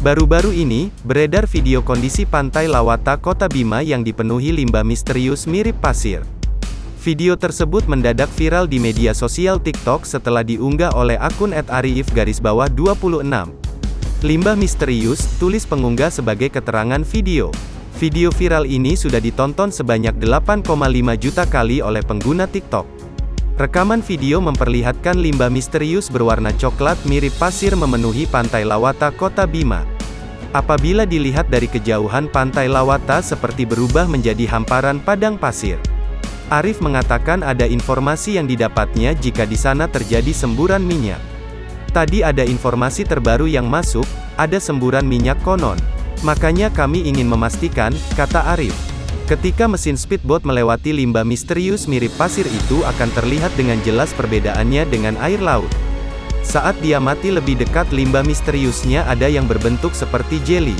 Baru-baru ini, beredar video kondisi pantai Lawata Kota Bima yang dipenuhi limbah misterius mirip pasir. Video tersebut mendadak viral di media sosial TikTok setelah diunggah oleh akun @ariif_26. Limbah misterius, tulis pengunggah sebagai keterangan video. Video viral ini sudah ditonton sebanyak 8,5 juta kali oleh pengguna TikTok. Rekaman video memperlihatkan limbah misterius berwarna coklat mirip pasir memenuhi pantai Lawata Kota Bima. Apabila dilihat dari kejauhan, pantai Lawata seperti berubah menjadi hamparan padang pasir. Arif mengatakan ada informasi yang didapatnya jika di sana terjadi semburan minyak. Tadi ada informasi terbaru yang masuk, ada semburan minyak konon. Makanya kami ingin memastikan, kata Arif. Ketika mesin speedboat melewati limbah misterius mirip pasir itu akan terlihat dengan jelas perbedaannya dengan air laut. Saat dia mati lebih dekat, limbah misteriusnya ada yang berbentuk seperti jeli.